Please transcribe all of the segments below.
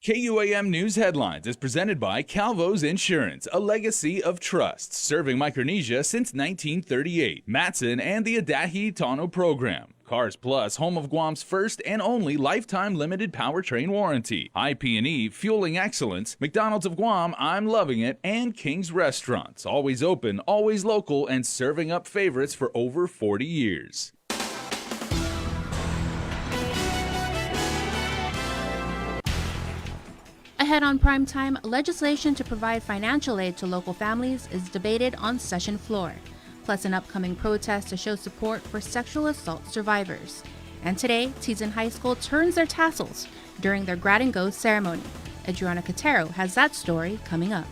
KUAM News Headlines is presented by Calvo's Insurance, a legacy of trust, serving Micronesia since 1938. Matson and the Adahi Tano program. Cars Plus, home of Guam's first and only lifetime limited powertrain warranty. IP&E, fueling excellence. McDonald's of Guam, I'm loving it. And King's Restaurants, always open, always local, and serving up favorites for over 40 years. Ahead on primetime, legislation to provide financial aid to local families is debated on session floor, plus an upcoming protest to show support for sexual assault survivors. And today, Teason High School turns their tassels during their Grad and Go ceremony. Adriana Cotero has that story coming up.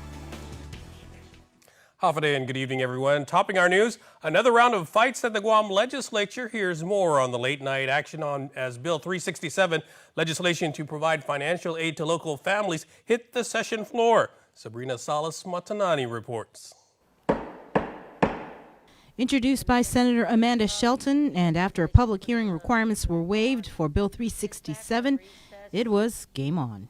Half a day and good evening, everyone. Topping our news, another round of fights at the Guam legislature. Here's more on the late night action on as Bill 367, legislation to provide financial aid to local families, hit the session floor. Sabrina Salas-Matanani reports. Introduced by Senator Amanda Shelton, and after public hearing requirements were waived for Bill 367, it was game on.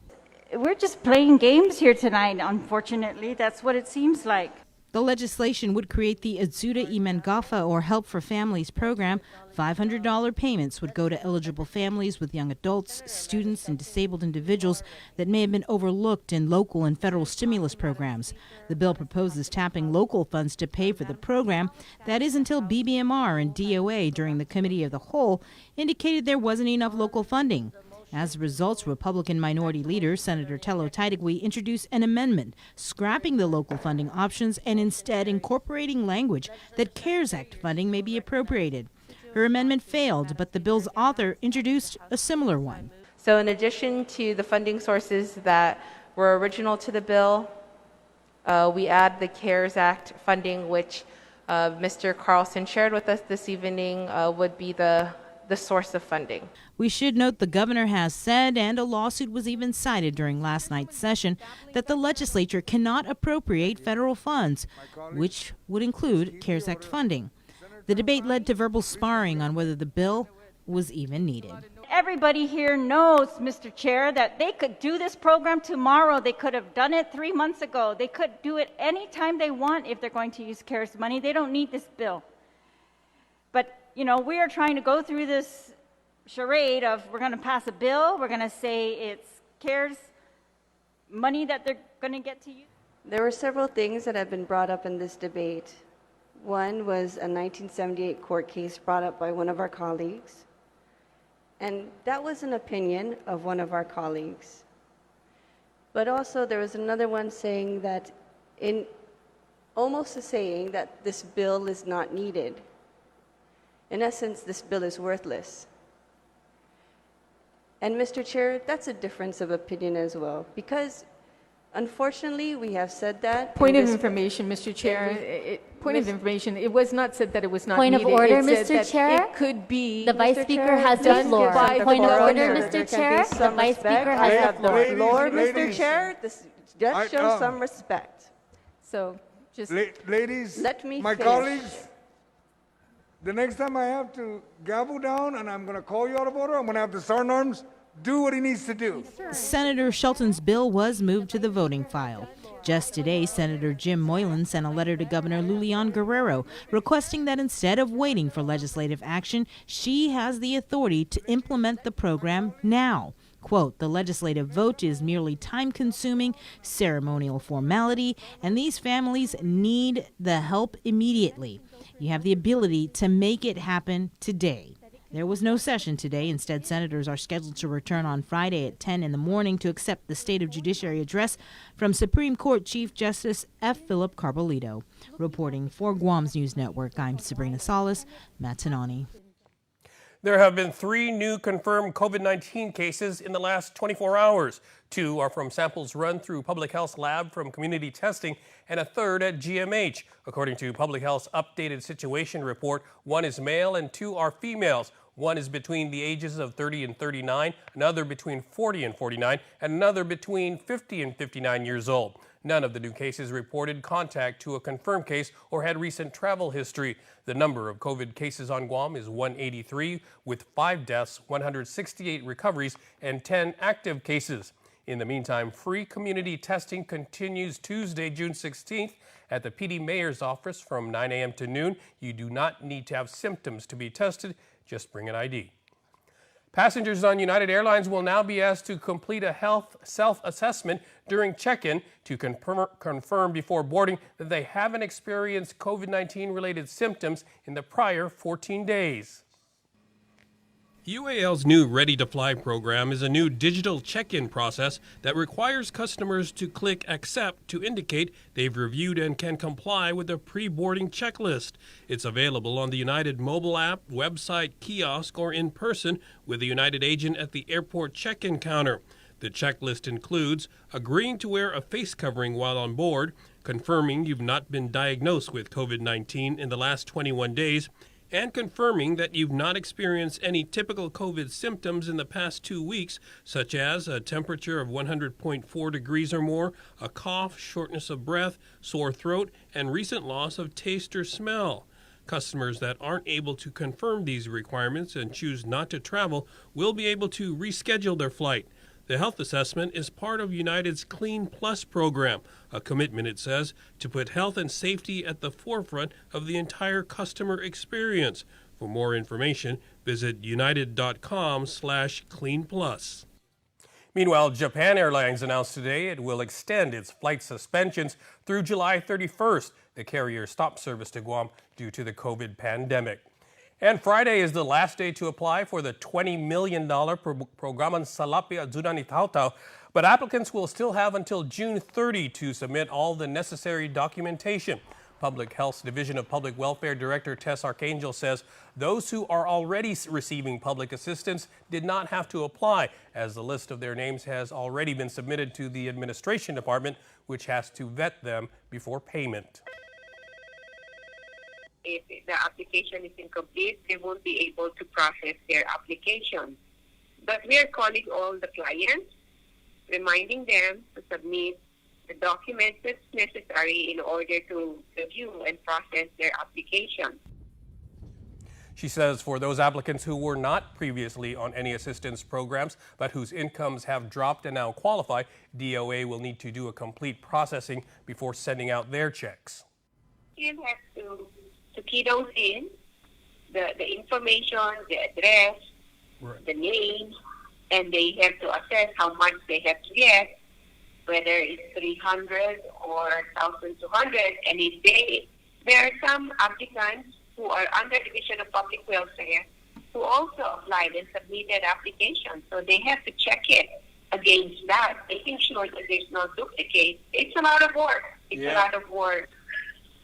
We're just playing games here tonight, unfortunately. That's what it seems like. The legislation would create the Atsuda Imengafa, or Help for Families program. $500 payments would go to eligible families with young adults, students, and disabled individuals that may have been overlooked in local and federal stimulus programs. The bill proposes tapping local funds to pay for the program. That is until BBMR and DOA, during the Committee of the Whole, indicated there wasn't enough local funding. As a result, Republican Minority Leader Senator Tello Taitigui introduced an amendment scrapping the local funding options and instead incorporating language that CARES Act funding may be appropriated. Her amendment failed, but the bill's author introduced a similar one. So in addition to the funding sources that were original to the bill, we add the CARES Act funding, which Mr. Carlson shared with us this evening would be the source of funding. We should note the governor has said, and a lawsuit was even cited during last night's session, that the legislature cannot appropriate federal funds, which would include CARES Act funding. The debate led to verbal sparring on whether the bill was even needed. Everybody here knows, Mr. Chair, that they could do this program tomorrow. They could have done it 3 months ago. They could do it anytime they want if they're going to use CARES money. They don't need this bill. But you know, we are trying to go through this charade of we're going to pass a bill, we're going to say it's CARES money that they're going to get to use. There were several things that have been brought up in this debate. One was a 1978 court case brought up by one of our colleagues, and that was an opinion of one of our colleagues. But also there was another one saying that, almost saying that this bill is not needed. In essence, this bill is worthless. And Mr. Chair, that's a difference of opinion as well, because unfortunately we have said that. Point of information, Mr. Chair. Point of information. It was not said that it was not needed. Point of order, Mr. Chair. It could be. The Vice Speaker has the floor. Point of order, Mr. Chair. The Vice Speaker has the floor. Mr. Chair. Just show some respect. So, just ladies, let me my finish. colleagues. The next time I have to gavel down and I'm going to call you out of order, I'm going to have to sergeant arms do what he needs to do. Senator Shelton's bill was moved to the voting file. Just today, Senator Jim Moylan sent a letter to Governor Lulian Guerrero requesting that instead of waiting for legislative action, she has the authority to implement the program now. Quote, the legislative vote is merely time-consuming, ceremonial formality, and these families need the help immediately. You have the ability to make it happen today. There was no session today. Instead, senators are scheduled to return on Friday at 10 in the morning to accept the State of Judiciary address from Supreme Court Chief Justice F. Philip Carbolito. Reporting for Guam's News Network, I'm Sabrina Salas, Matanani. There have been 3 new confirmed COVID-19 cases in the last 24 hours. 2 are from samples run through Public Health's lab from community testing, and a third at GMH. According to Public Health's updated situation report, 1 is male and 2 are females. 1 is between the ages of 30 and 39, another between 40 and 49, and another between 50 and 59 years old. None of the new cases reported contact to a confirmed case or had recent travel history. The number of COVID cases on Guam is 183, with 5 deaths, 168 recoveries, and 10 active cases. In the meantime, free community testing continues Tuesday, June 16th at the PD Mayor's office from 9 a.m. to noon. You do not need to have symptoms to be tested. Just bring an ID. Passengers on United Airlines will now be asked to complete a health self-assessment during check-in to confirm before boarding that they haven't experienced COVID-19 related symptoms in the prior 14 days. UAL's new Ready to Fly program is a new digital check-in process that requires customers to click Accept to indicate they've reviewed and can comply with a pre-boarding checklist. It's available on the United mobile app, website, kiosk, or in person with a United agent at the airport check-in counter. The checklist includes agreeing to wear a face covering while on board, confirming you've not been diagnosed with COVID-19 in the last 21 days, and confirming that you've not experienced any typical COVID symptoms in the past 2 weeks, such as a temperature of 100.4 degrees or more, a cough, shortness of breath, sore throat, and recent loss of taste or smell. Customers that aren't able to confirm these requirements and choose not to travel will be able to reschedule their flight. The health assessment is part of United's Clean Plus program, a commitment, it says, to put health and safety at the forefront of the entire customer experience. For more information, visit united.com/cleanplus. Meanwhile, Japan Airlines announced today it will extend its flight suspensions through July 31st. The carrier stopped service to Guam due to the COVID pandemic. And Friday is the last day to apply for the $20 million Programang Salapi Ajudan Itautau, but applicants will still have until June 30 to submit all the necessary documentation. Public Health's Division of Public Welfare Director Tess Archangel says those who are already receiving public assistance did not have to apply, as the list of their names has already been submitted to the Administration Department, which has to vet them before payment. If the application is incomplete, they won't be able to process their application. But we are calling all the clients, reminding them to submit the documents that's necessary in order to review and process their application. She says for those applicants who were not previously on any assistance programs but whose incomes have dropped and now qualify, DOA will need to do a complete processing before sending out their checks. You have to key those in, the information, the address, the name, and they have to assess how much they have to get, whether it's 300 or 1,200. And there are some applicants who are under Division of Public Welfare who also applied and submitted applications. So they have to check it against that, making sure that there's no duplicate. It's a lot of work. It's a lot of work.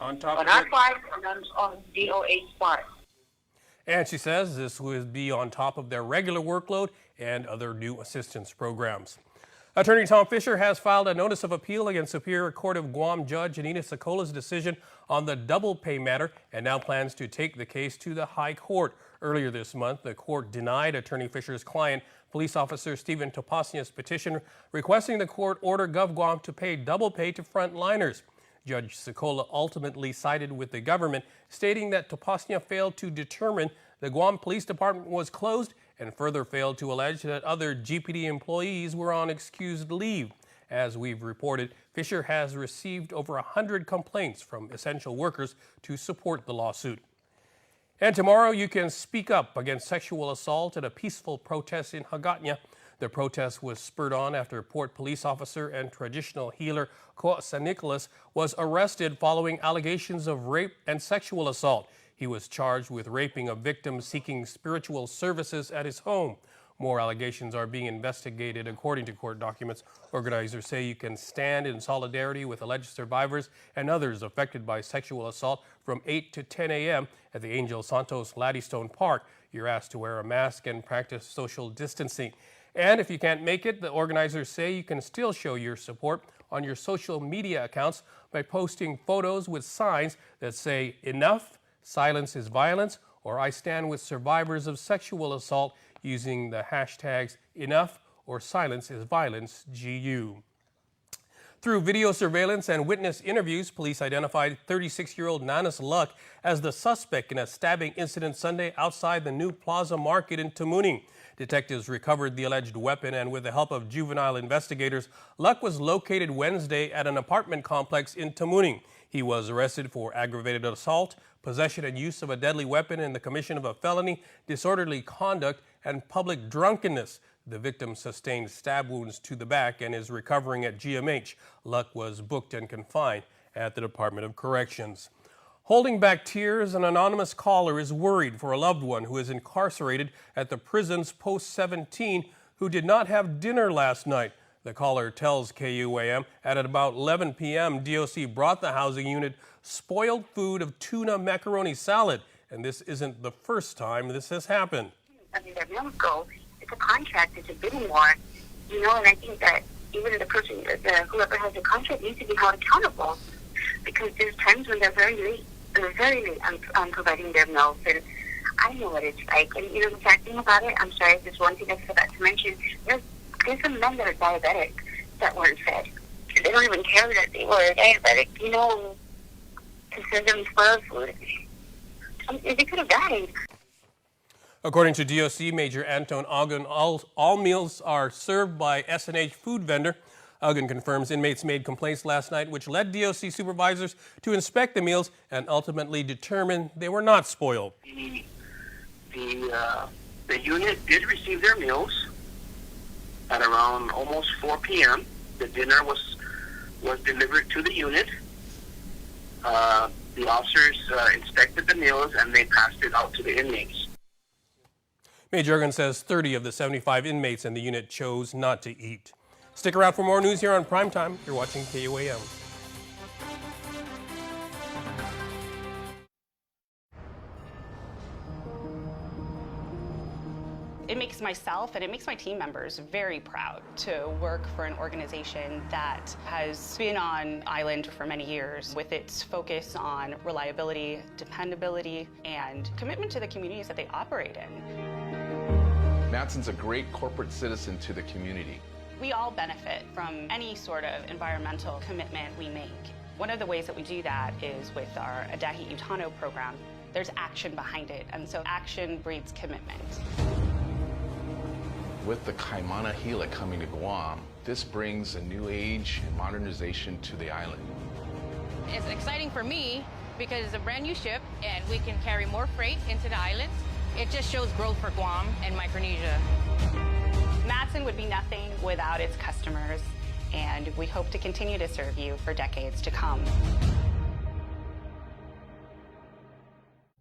On our part and on DOA's part. And she says this would be on top of their regular workload and other new assistance programs. Attorney Tom Fisher has filed a notice of appeal against Superior Court of Guam Judge Anita Sacola's decision on the double pay matter and now plans to take the case to the High Court. Earlier this month, the court denied Attorney Fisher's client, police officer Stephen Topasnia's petition requesting the court order Gov Guam to pay double pay to frontliners. Judge Sacola ultimately sided with the government, stating that Topasnia failed to determine the Guam Police Department was closed and further failed to allege that other GPD employees were on excused leave. As we've reported, Fisher has received over 100 complaints from essential workers to support the lawsuit. And tomorrow you can speak up against sexual assault at a peaceful protest in Hagatna. The protest was spurred on after Port Police Officer and traditional healer KUAM Nicholas was arrested following allegations of rape and sexual assault. He was charged with raping a victim seeking spiritual services at his home. More allegations are being investigated according to court documents. Organizers say you can stand in solidarity with alleged survivors and others affected by sexual assault from 8 to 10 a.m. at the Angel Santos Laddystone Park. You're asked to wear a mask and practice social distancing. And if you can't make it, the organizers say you can still show your support on your social media accounts by posting photos with signs that say "Enough, Silence is Violence," or "I stand with survivors of sexual assault," using the hashtags Enough or Silence is Violence GU. Through video surveillance and witness interviews, police identified 36-year-old Nanas Luck as the suspect in a stabbing incident Sunday outside the New Plaza Market in Tamuning. Detectives recovered the alleged weapon, and with the help of juvenile investigators, Luck was located Wednesday at an apartment complex in Tamuning. He was arrested for aggravated assault, possession and use of a deadly weapon in the commission of a felony, disorderly conduct, and public drunkenness. The victim sustained stab wounds to the back and is recovering at GMH. Luck was booked and confined at the Department of Corrections. Holding back tears, an anonymous caller is worried for a loved one who is incarcerated at the prison's Post 17 who did not have dinner last night. The caller tells KUAM at about 11 p.m. DOC brought the housing unit spoiled food of tuna macaroni salad, and this isn't the first time this has happened. I mean, their meals go. It's a contract. It's a bidding war, and I think that even the person, whoever has the contract, needs to be held accountable, because there's times when they're very late on providing their meals, and I know what it's like. And the sad thing about it, I'm sorry, there's one thing I forgot to mention. There's some men that are diabetic that weren't fed. They don't even care that they were diabetic, to send them spoiled food. They could have died. According to DOC Major Anton Agun, all meals are served by S&H food vendor. Agun confirms inmates made complaints last night, which led DOC supervisors to inspect the meals and ultimately determine they were not spoiled. The unit did receive their meals at around almost 4 p.m. The dinner was delivered to the unit. The officers inspected the meals and they passed it out to the inmates. Major Agun says 30 of the 75 inmates in the unit chose not to eat. Stick around for more news here on Primetime. You're watching KUAM. It makes myself and it makes my team members very proud to work for an organization that has been on island for many years with its focus on reliability, dependability, and commitment to the communities that they operate in. Matson's a great corporate citizen to the community. We all benefit from any sort of environmental commitment we make. One of the ways that we do that is with our Adahi Utano program. There's action behind it, and so action breeds commitment. With the Kaimana Gila coming to Guam, this brings a new age and modernization to the island. It's exciting for me because it's a brand new ship and we can carry more freight into the islands. It just shows growth for Guam and Micronesia. Matson would be nothing without its customers, and we hope to continue to serve you for decades to come.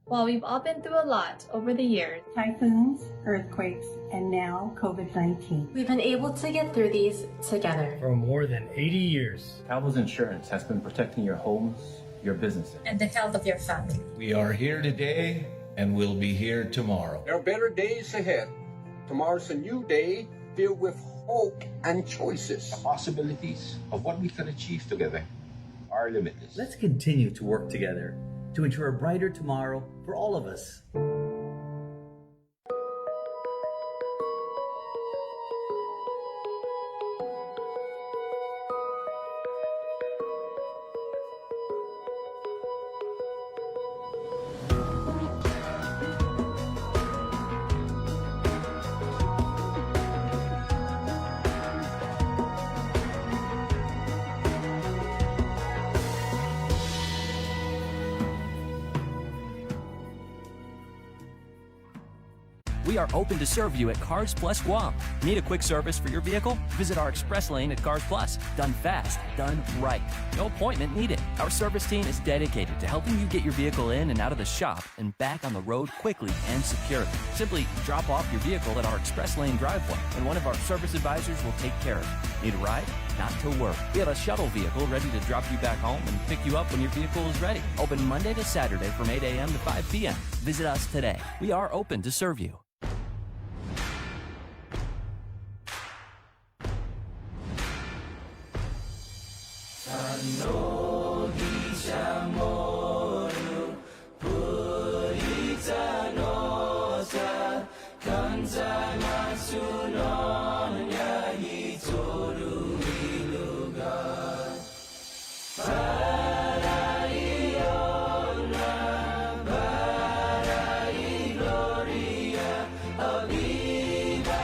While we've all been through a lot over the years, typhoons, earthquakes, and now COVID-19, we've been able to get through these together. For more than 80 years, KUAM's Insurance has been protecting your homes, your businesses, and the health of your family. We are here today and we'll be here tomorrow. There are better days ahead. Tomorrow's a new day filled with hope and choices. The possibilities of what we can achieve together are limitless. Let's continue to work together to ensure a brighter tomorrow for all of us. We are open to serve you at Cars Plus Guam. Need a quick service for your vehicle? Visit our express lane at Cars Plus. Done fast, done right. No appointment needed. Our service team is dedicated to helping you get your vehicle in and out of the shop and back on the road quickly and securely. Simply drop off your vehicle at our express lane driveway, and one of our service advisors will take care of it. Need a ride? Not to worry. We have a shuttle vehicle ready to drop you back home and pick you up when your vehicle is ready. Open Monday to Saturday from 8 a.m. to 5 p.m. Visit us today. We are open to serve you. Viva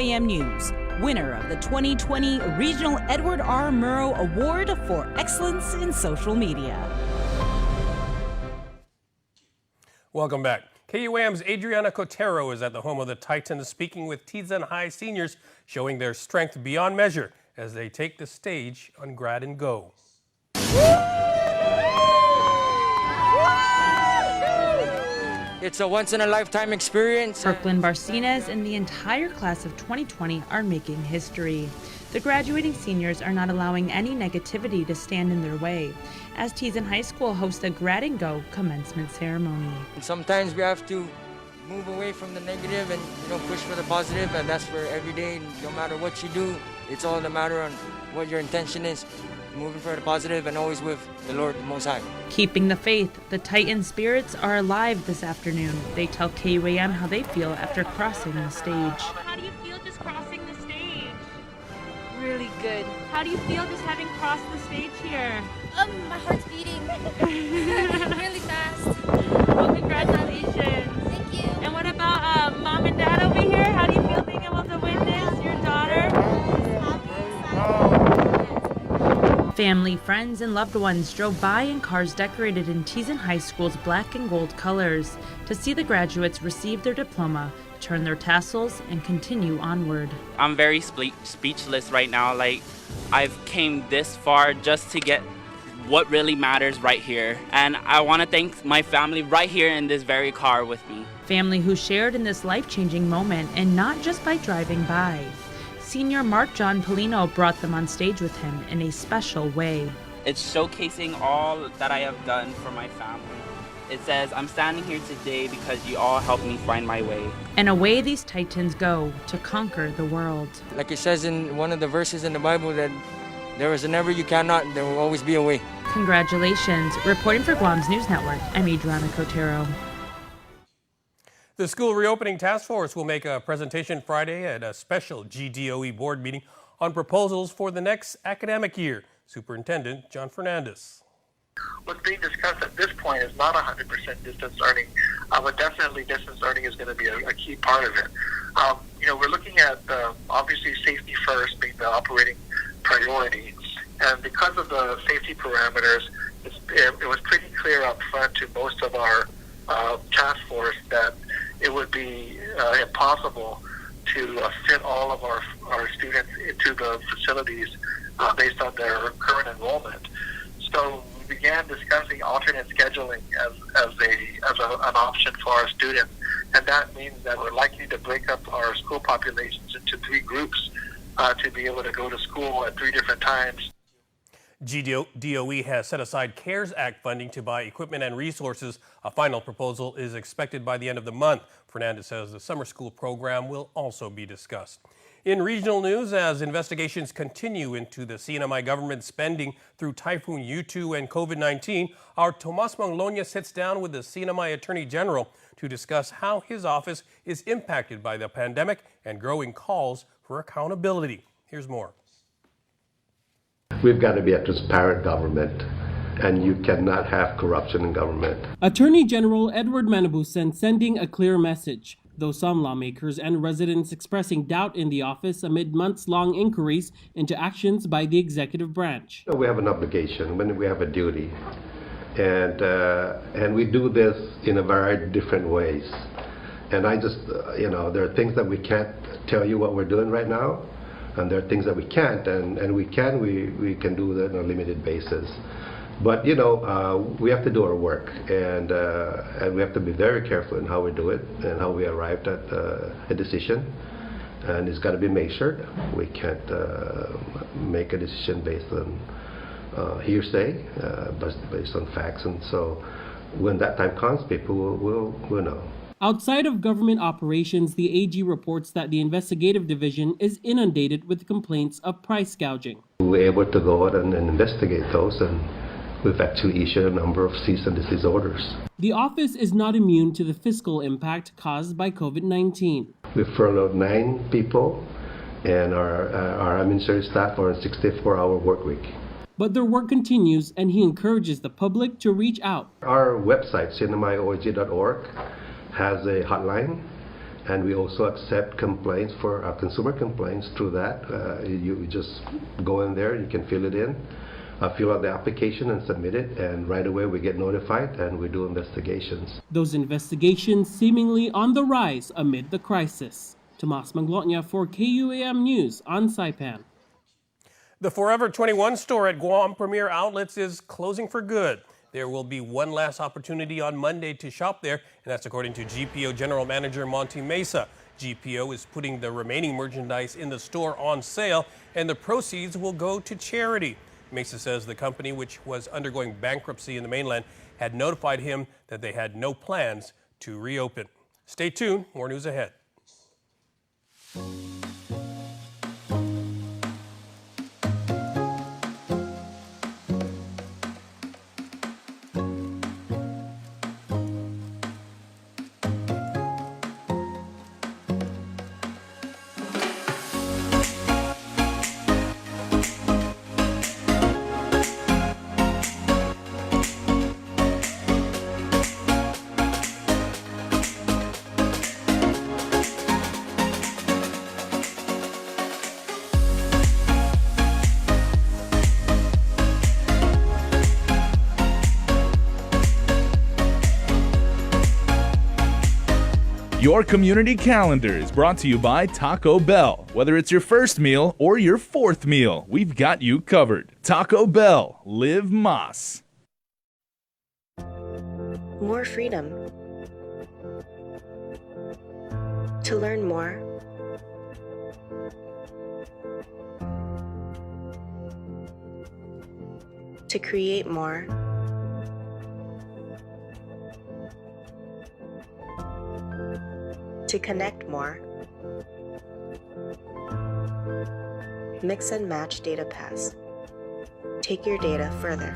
KUAM News, winner of the 2020 Regional Edward R. Murrow Award for Excellence in Social Media. Welcome back. KUAM's Adriana Cotero is at the home of the Titans speaking with Tizan High seniors, showing their strength beyond measure as they take the stage on Grad and Go. It's a once-in-a-lifetime experience. Brooklyn Barcinez and the entire class of 2020 are making history. The graduating seniors are not allowing any negativity to stand in their way, as Tizan High School hosts a Grad and Go commencement ceremony. Sometimes we have to move away from the negative and push for the positive, and that's for every day. No matter what you do, it's all a matter on what your intention is. Moving for the positive and always with the Lord Most High. Keeping the faith, the Titan spirits are alive this afternoon. They tell KUAM how they feel after crossing the stage. How do you feel just crossing the stage? Really good. How do you feel just having crossed the stage here? My heart's beating really fast. Well, congratulations. Thank you. And what about mom and dad over here? How do you feel being able to witness your daughter? Family, friends, and loved ones drove by in cars decorated in Tizan High School's black and gold colors to see the graduates receive their diploma, turn their tassels, and continue onward. I'm very speechless right now. I've came this far just to get what really matters right here. And I want to thank my family right here in this very car with me. Family who shared in this life-changing moment, and not just by driving by. Senior Mark John Polino brought them on stage with him in a special way. It's showcasing all that I have done for my family. It says, I'm standing here today because you all helped me find my way. And away these Titans go to conquer the world. Like it says in one of the verses in the Bible that there is a never you cannot, there will always be a way. Congratulations. Reporting for Guam's News Network, I'm Adriana Cotero. The School Reopening Task Force will make a presentation Friday at a special GDOE board meeting on proposals for the next academic year. Superintendent John Fernandez. What's being discussed at this point is not 100% distance learning, but definitely distance learning is going to be a key part of it. We're looking at obviously safety first being the operating priority, and because of the safety parameters, it was pretty clear up front to most of our task force that it would be impossible to fit all of our students into the facilities based on their current enrollment. So we began discussing alternate scheduling as an option for our students, and that means that we're likely to break up our school populations into 3 groups to be able to go to school at 3 different times. GDOE has set aside CARES Act funding to buy equipment and resources. A final proposal is expected by the end of the month. Fernandez says the summer school program will also be discussed. In regional news, as investigations continue into the CNMI government spending through Typhoon U2 and COVID-19, our Tomas Manglonia sits down with the CNMI Attorney General to discuss how his office is impacted by the pandemic and growing calls for accountability. Here's more. We've got to be a transparent government, and you cannot have corruption in government. Attorney General Edward Manabusan sending a clear message, though some lawmakers and residents expressing doubt in the office amid months-long inquiries into actions by the executive branch. We have an obligation, when we have a duty, and we do this in a variety of different ways. And I just, there are things that we can't tell you what we're doing right now. And there are things that we can't, and we can do that on a limited basis. But we have to do our work, and we have to be very careful in how we do it and how we arrived at a decision. And it's got to be measured. We can't make a decision based on hearsay, but based on facts. And so, when that time comes, people will know. Outside of government operations, the AG reports that the investigative division is inundated with complaints of price gouging. We were able to go out and investigate those, and we've actually issued a number of cease and desist orders. The office is not immune to the fiscal impact caused by COVID-19. We furloughed 9 people, and our administrative staff are on a 64-hour work week. But their work continues, and he encourages the public to reach out. Our website, cnmioog.org, has a hotline, And we also accept complaints for consumer complaints through that. You just go in there, you can fill it in, fill out the application and submit it, and right away we get notified and we do investigations. Those investigations seemingly on the rise amid the crisis. Tomas Manglotnya for KUAM News on Saipan. The Forever 21 store at Guam Premier Outlets is closing for good. There will be one last opportunity on Monday to shop there, and that's according to GPO General Manager Monty Mesa. GPO is putting the remaining merchandise in the store on sale, and the proceeds will go to charity. Mesa says the company, which was undergoing bankruptcy in the mainland, had notified him that they had no plans to reopen. Stay tuned, more news ahead. Your community calendar is brought to you by Taco Bell. Whether it's your first meal or your fourth meal, we've got you covered. Taco Bell, live Mas. More freedom. To learn more. To create more. To connect more. Mix and match Data Pass. Take your data further.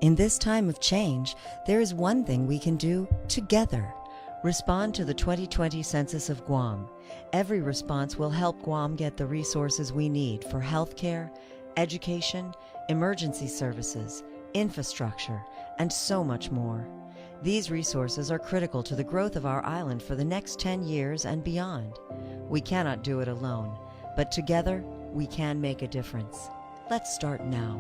In this time of change, there is one thing we can do together. Respond to the 2020 Census of Guam. Every response will help Guam get the resources we need for healthcare, education, emergency services, infrastructure, and so much more. These resources are critical to the growth of our island for the next 10 years and beyond. We cannot do it alone, but together we can make a difference. Let's start now.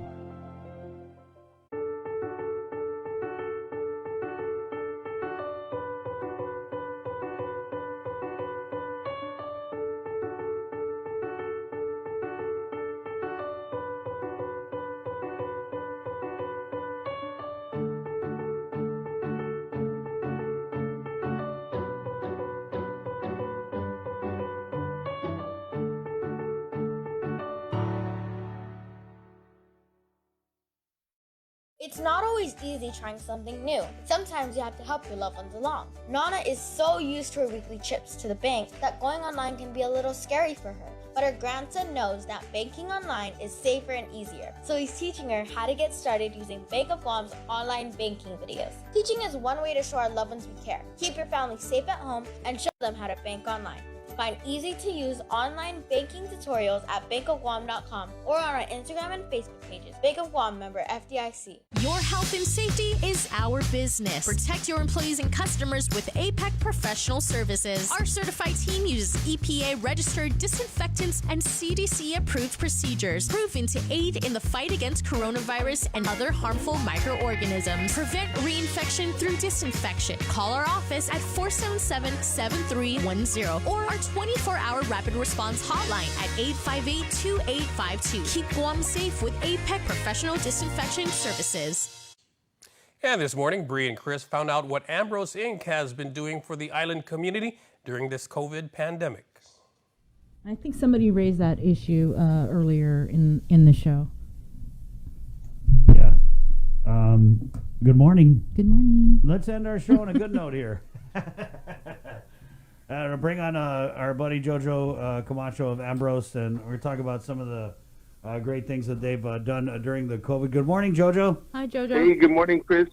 It's not always easy trying something new. Sometimes you have to help your loved ones along. Nana is so used to her weekly trips to the bank that going online can be a little scary for her. But her grandson knows that banking online is safer and easier. So he's teaching her how to get started using Bank of Guam's online banking videos. Teaching is one way to show our loved ones we care. Keep your family safe at home and show them how to bank online. Find easy-to-use online banking tutorials at bankofguam.com or on our Instagram and Facebook pages. Bank of Guam, member FDIC. Your health and safety is our business. Protect your employees and customers with APEC Professional Services. Our certified team uses EPA-registered disinfectants and CDC-approved procedures, proven to aid in the fight against coronavirus and other harmful microorganisms. Prevent reinfection through disinfection. Call our office at 477-7310 or our 24-hour rapid response hotline at 858-2852. Keep Guam safe with APEC Professional Disinfection Services. And this morning, Bree and Chris found out what Ambrose Inc. has been doing for the island community during this COVID pandemic. I think somebody raised that issue earlier in the show. Yeah. Good morning. Good morning. Let's end our show on a good note here. Bring on our buddy Jojo Camacho of Ambrose, and we're talking about some of the great things that they've done during the COVID. Good morning, Jojo. Hi, Jojo. Hey, good morning, Chris.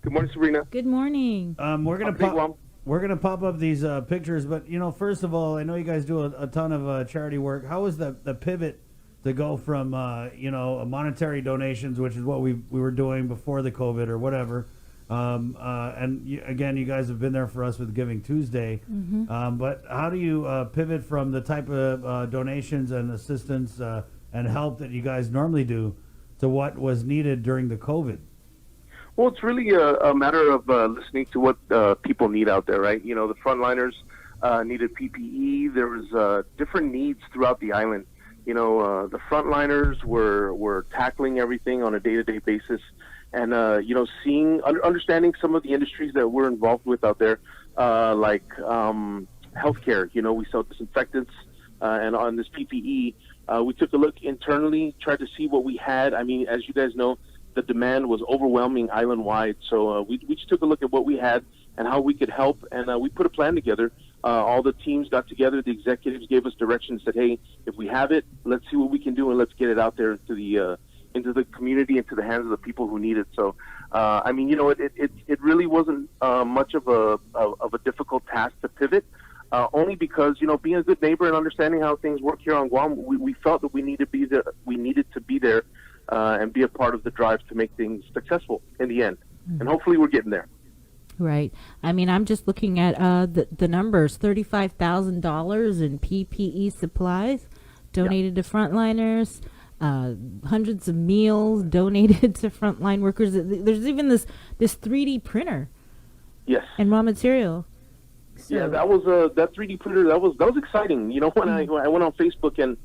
Good morning, Sabrina. Good morning. We're gonna pop up these pictures, but first of all, I know you guys do a ton of charity work. How was the pivot to go from monetary donations, which is what we were doing before the COVID or whatever, Again, you guys have been there for us with Giving Tuesday. But how do you pivot from the type of donations and assistance and help that you guys normally do to what was needed during the COVID? Well, it's really a matter of listening to what people need out there, right? You know, the frontliners needed PPE. There was different needs throughout the island. You know, the frontliners were tackling everything on a day-to-day basis, and you know, understanding some of the industries that we're involved with out there, like healthcare. You know, we sell disinfectants, and on this PPE, we took a look internally, tried to see what we had. I mean, as you guys know, the demand was overwhelming island-wide, so we just took a look at what we had and how we could help, and we put a plan together. All the teams got together, the executives gave us direction and said, hey, if we have it, let's see what we can do, and let's get it out there into the community, into the hands of the people who need it. So, I mean, you know, it really wasn't much of a difficult task to pivot, only because, you know, being a good neighbor and understanding how things work here on Guam, we felt that we needed to be there and be a part of the drive to make things successful in the end. And hopefully we're getting there. Right. I mean, I'm just looking at the numbers, $35,000 in PPE supplies donated to frontliners, hundreds of meals donated to frontline workers. There's even this 3D printer. Yes. And raw material. So. Yeah, that was that 3D printer. That was exciting. You know, when I went on Facebook and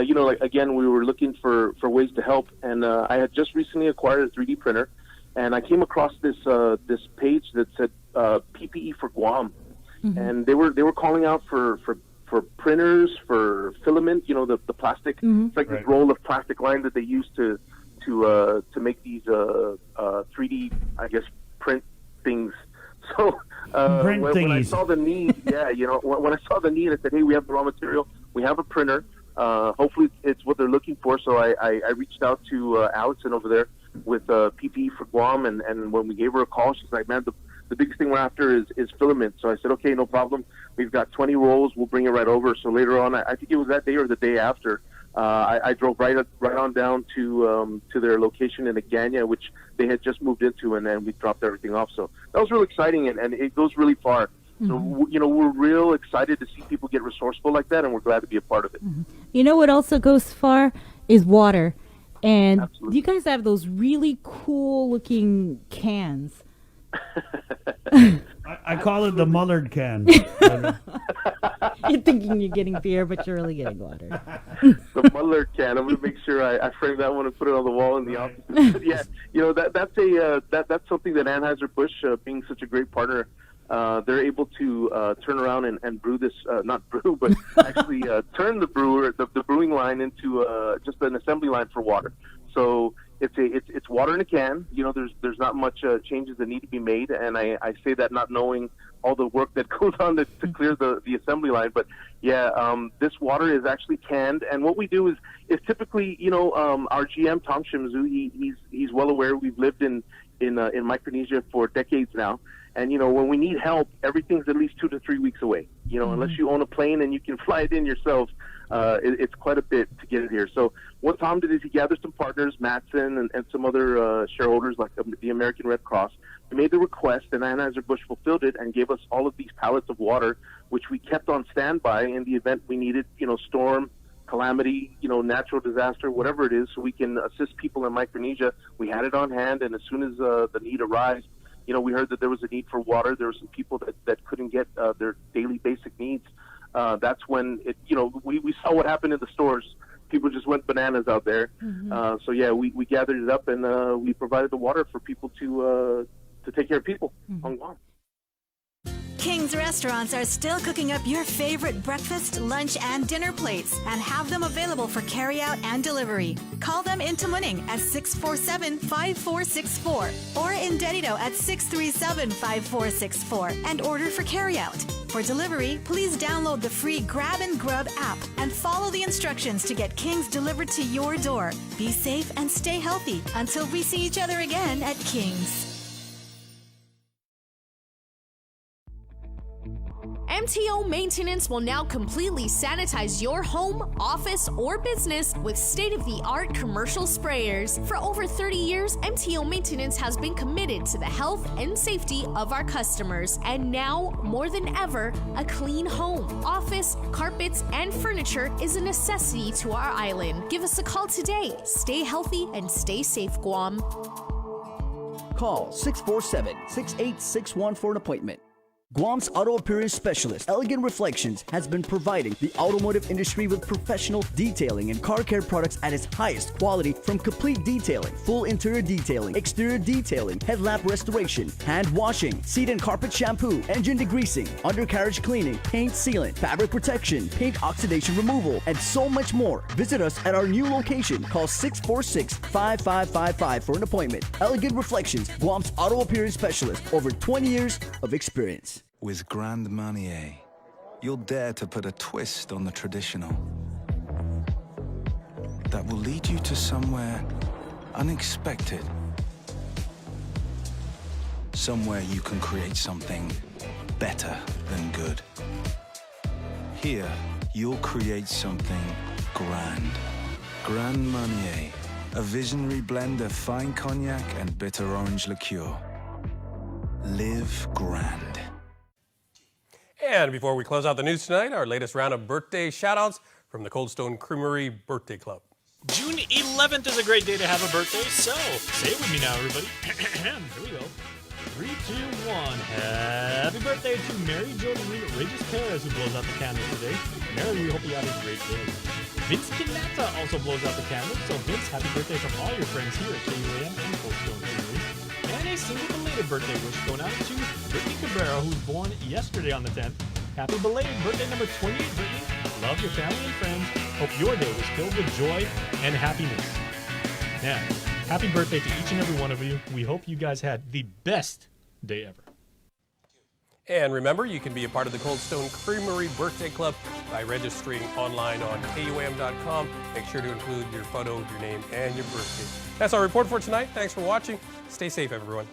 you know, like, again, we were looking for ways to help, and I had just recently acquired a 3D printer. And I came across this page that said PPE for Guam, and they were calling out for printers, for filament, you know, the plastic, it's like this roll of plastic line that they use to make these 3D, I guess, print things. So when I saw the need, you know, when I saw the need, I said, hey, we have the raw material, we have a printer. Hopefully it's what they're looking for. So I reached out to Allison over there with PPE for Guam, and when we gave her a call, she's like, man, the biggest thing we're after is filament. So I said, okay, no problem. We've got 20 rolls. We'll bring it right over. So later on, I think it was that day or the day after, I drove right on down to their location in Agana, which they had just moved into, and then we dropped everything off. So that was really exciting, and it goes really far. So, you know, we're real excited to see people get resourceful like that, and we're glad to be a part of it. You know what also goes far is water. And you guys have those really cool-looking cans. I call it the Mullard can. You're thinking you're getting beer, but you're really getting water. The Mullard can. I'm going to make sure I frame that one and put it on the wall in the office. But yeah, you know, that's something that Anheuser-Busch, being such a great partner, they're able to turn around and brew this, not brew, but actually turn the brewing line into just an assembly line for water. So it's water in a can. You know, there's not much changes that need to be made, and I say that not knowing all the work that goes on to clear the assembly line. But yeah, this water is actually canned, and what we do is typically, you know, our GM Tom Shimizu, he's well aware. We've lived in Micronesia for decades now. And, you know, when we need help, everything's at least 2 to 3 weeks away. You know, unless you own a plane and you can fly it in yourself, it's quite a bit to get it here. So what Tom did is he gathered some partners, Matson and some other shareholders like the American Red Cross. They made the request, and Anheuser-Busch fulfilled it and gave us all of these pallets of water, which we kept on standby in the event we needed, you know, storm, calamity, you know, natural disaster, whatever it is, so we can assist people in Micronesia. We had it on hand, and as soon as the need arose, you know, we heard that there was a need for water. There were some people that couldn't get their daily basic needs. That's when you know, we saw what happened in the stores. People just went bananas out there. So yeah, we gathered it up, and we provided the water for people to take care of people on Guam. King's Restaurants are still cooking up your favorite breakfast, lunch, and dinner plates and have them available for carryout and delivery. Call them in Tamuning at 647-5464 or in Dedito at 637-5464 and order for carryout. For delivery, please download the free Grab and Grub app and follow the instructions to get King's delivered to your door. Be safe and stay healthy until we see each other again at King's. MTO Maintenance will now completely sanitize your home, office, or business with state-of-the-art commercial sprayers. For over 30 years, MTO Maintenance has been committed to the health and safety of our customers. And now, more than ever, a clean home, office, carpets, and furniture is a necessity to our island. Give us a call today. Stay healthy and stay safe, Guam. Call 647-6861 for an appointment. Guam's auto appearance specialist, Elegant Reflections, has been providing the automotive industry with professional detailing and car care products at its highest quality, from complete detailing, full interior detailing, exterior detailing, headlamp restoration, hand washing, seat and carpet shampoo, engine degreasing, undercarriage cleaning, paint sealant, fabric protection, paint oxidation removal, and so much more. Visit us at our new location. Call 646-5555 for an appointment. Elegant Reflections, Guam's auto appearance specialist, over 20 years of experience. With Grand Marnier, you'll dare to put a twist on the traditional that will lead you to somewhere unexpected. Somewhere you can create something better than good. Here, you'll create something grand. Grand Marnier, a visionary blend of fine cognac and bitter orange liqueur. Live grand. And before we close out the news tonight, our latest round of birthday shout-outs from the Cold Stone Creamery Birthday Club. June 11th is a great day to have a birthday, so say it with me now, everybody. Here we go. 3, 2, 1. Happy birthday to Mary Jo Regis Perez, who blows out the candles today. Mary, we hope you had a great day. Vince Kinata also blows out the candles, so Vince, happy birthday from all your friends here at KUAM and Cold Stone Creamery. And a single belated birthday wish going out to Brittany Cabrera, who's born yesterday on the 10th. Happy belated birthday number 28, Brittany. Love your family and friends. Hope your day was filled with joy and happiness. Now, happy birthday to each and every one of you. We hope you guys had the best day ever. And remember, you can be a part of the Cold Stone Creamery Birthday Club by registering online on KUAM.com. Make sure to include your photo, your name, and your birthday. That's our report for tonight. Thanks for watching. Stay safe, everyone.